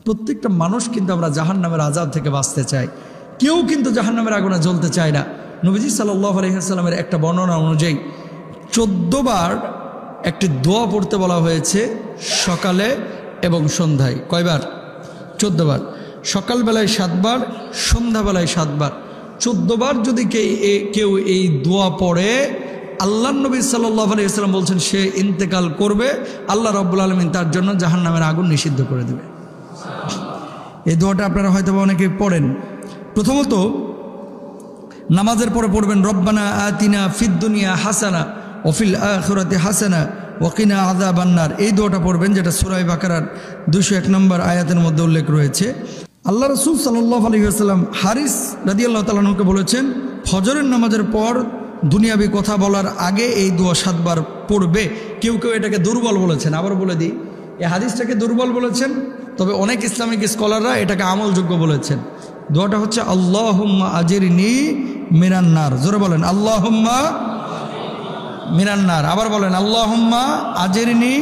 প্রত্যেকটা মানুষ কিন্তু আমরা জাহান্নামের আযাব থেকে বাঁচতে চাই, কেউ কিন্তু জাহান্নামের আগুনে জ্বলতে চায় না। নবীজি সাল্লাল্লাহু আলাইহি ওয়াসাল্লামের একটা বর্ণনা অনুযায়ী 14 বার একটি দোয়া পড়তে বলা হয়েছে সকালে এবং সন্ধ্যায়। কয়বার? 14 বার। সকালবেলায় 7 বার, সন্ধ্যাবেলায় 7 বার। 14 বার যদি কেউ এই দোয়া পড়ে, আল্লাহর নবী সাল্লাল্লাহু আলাইহি ওয়াসাল্লাম বলছেন সে ইন্তেকাল করবে, আল্লাহ রাব্বুল আলামিন তার জন্য জাহান্নামের আগুন নিষিদ্ধ করে দেবে। এই দোয়াটা আপনারা হয়তো অনেকে পড়েন। প্রথমত নামাজের পরে পড়বেন রব্বানা আতিনা ফিদ দুনিয়া হাসানা ওয়া ফিল আখিরাতি হাসানা ওয়া কিনা আযাবান নার। এই দোয়াটা পড়বেন, যেটা সূরা বাকারার 201 নম্বর আয়াতের মধ্যে উল্লেখ রয়েছে। আল্লাহ রাসূল সাল্লাল্লাহু আলাইহি ওয়াসাল্লাম হারিস রাদিয়াল্লাহু তাআলা আনহুকে বলেছেন ফজরের নামাজের পর দুনিয়াবি কথা বলার আগে এই দোয়া 7 বার পড়বে। কেউ কেউ এটাকে দুর্বল বলেছেন, আবার বলে দিই এই হাদিসটাকে দুর্বল বলেছেন, তবে অনেক ইসলামিক স্কলাররা এটাকে আমলযোগ্য বলেছেন। দোয়াটা হচ্ছে আল্লাহুম্মা আজিরনি মিনান নার। জোরে বলেন আল্লাহুম্মা মিনান নার। আবার বলেন আল্লাহুম্মা আজিরনি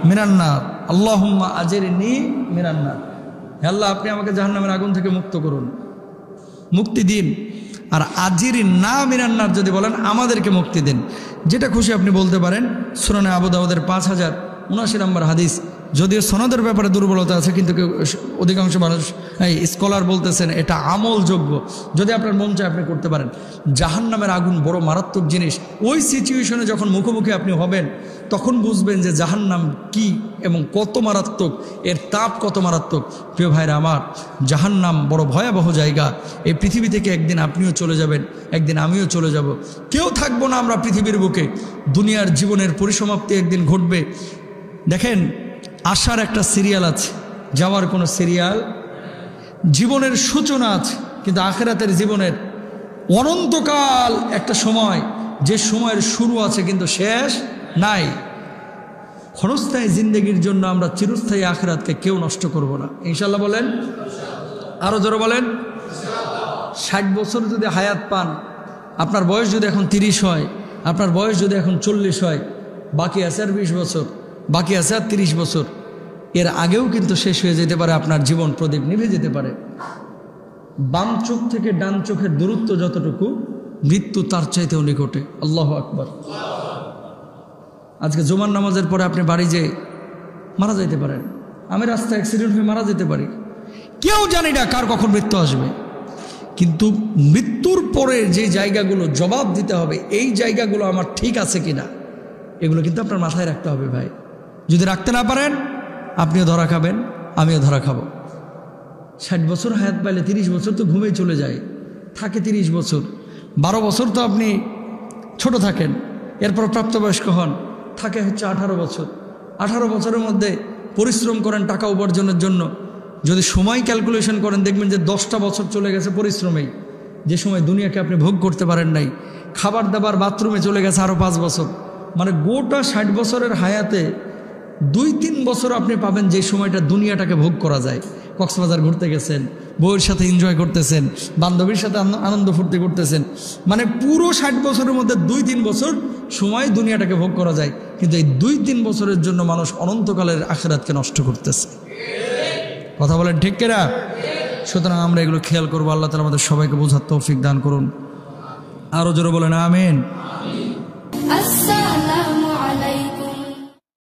মিনান নার, আল্লাহুম্মা আজিরনি মিনান নার। হে আল্লাহ, আপনি আমাকে জাহান্নামের আগুন থেকে মুক্ত করুন, মুক্তি দিন। আর আজির না মিনান নার যদি বলেন আমাদেরকে মুক্তি দেন, যেটা খুশি আপনি বলতে পারেন। সুনানে আবু দাউদের 5079 নম্বর হাদিস। যদিও সনদের ব্যাপারে দুর্বলতা আছে, কিন্তু অধিকাংশ মানুষ স্কলার বলতেছেন এটা আমলযোগ্য। যদি আপনার মন চায় আপনি করতে পারেন। জাহান্নামের আগুন বড় মারাত্মক জিনিস। ওই সিচুয়েশনে যখন মুখোমুখি আপনি হবেন তখন বুঝবেন যে জাহান্নাম কি এবং কত মারাত্মক, এর তাপ কত মারাত্মক। প্রিয় ভাইরা আমার, জাহান্নাম বড় ভয়াবহ জায়গা। এই পৃথিবী থেকে একদিন আপনিও চলে যাবেন, একদিন আমিও চলে যাব, কেউ থাকবো না আমরা পৃথিবীর বুকে। দুনিয়ার জীবনের পরিসমাপ্তি একদিন ঘটবে। দেখেন, আসার একটা সিরিয়াল আছে, যাওয়ার কোনো সিরিয়াল। জীবনের সূচনা আছে, কিন্তু আখিরাতের জীবনের অনন্তকাল একটা সময়, যে সময়ের শুরু আছে কিন্তু শেষ নাই। ক্ষণস্থায়ী জিন্দেগির জন্য আমরা চিরস্থায়ী আখিরাতকে কেউ নষ্ট করব না, ইনশাল্লাহ। বলেন আরো জোরে বলেন। 60 বছর যদি হায়াত পান, আপনার বয়স যদি এখন 30 হয়, আপনার বয়স যদি এখন 40 হয়, বাকি আছে আর 20 বছর, বাকি আছে আর 30 বছর। এর আগেও কিন্তু শেষ হয়ে যেতে পারে, আপনার জীবন প্রদীপ নিভে যেতে পারে। বাম চোখ থেকে ডান চোখের দূরত্ব যতটুকু, মৃত্যু তার চাইতেও নিকটে। আল্লাহু আকবার। আজকে জুমার নামাজের পরে আপনি বাড়ি যেয়ে মারা যাইতে পারেন। আমি রাস্তায় অ্যাক্সিডেন্ট হয়ে মারা যেতে পারি, কেউ জানি না কার কখন মৃত্যু আসবে। কিন্তু মৃত্যুর পরে যে জায়গাগুলো জবাব দিতে হবে, এই জায়গাগুলো আমার ঠিক আছে কিনা, এগুলো কিন্তু আপনার মাথায় রাখতে হবে ভাই। যদি রাখতে না পারেন, আপনিও ধরা খাবেন, আমিও ধরা খাবো। 60 বছর হায়াত পাইলে 30 বছর তো ঘুমেই চলে যায়, থাকে 30 বছর। 12 বছর তো আপনি ছোট থাকেন, এরপর প্রাপ্তবয়স্ক হন, থাকে হচ্ছে 18 বছর। 18 বছরের মধ্যে পরিশ্রম করেন টাকা উপার্জনের জন্য। যদি সময় ক্যালকুলেশন করেন দেখবেন যে 10টা বছর চলে গেছে পরিশ্রমেই, যে সময় দুনিয়াকে আপনি ভোগ করতে পারেন নাই। খাবার দাবার বাথরুমে চলে গেছে আরও 5 বছর। মানে গোটা 60 বছরের হায়াতে 2-3 বছর আপনি পাবেন যে সময়টা দুনিয়াটাকে ভোগ করা যায়। কক্সবাজার ঘুরতে গেছেন, বউয়ের সাথে এনজয় করতেছেন, বান্ধবীর সাথে আনন্দ ফুর্তি করতেছেন। মানে পুরো 60 বছরের মধ্যে 2-3 বছর সময় দুনিয়াটাকে ভোগ করা যায়, কিন্তু এই 2-3 বছরের জন্য মানুষ অনন্তকালের আখিরাতকে নষ্ট করতেছে। কথা বলেন ঠিক কিনা? সুতরাং আমরা এগুলো খেয়াল করবো। আল্লাহ তাআলা আমাদের সবাইকে বোঝার তৌফিক দান করুন। আরো জোরে বলেন আমিন।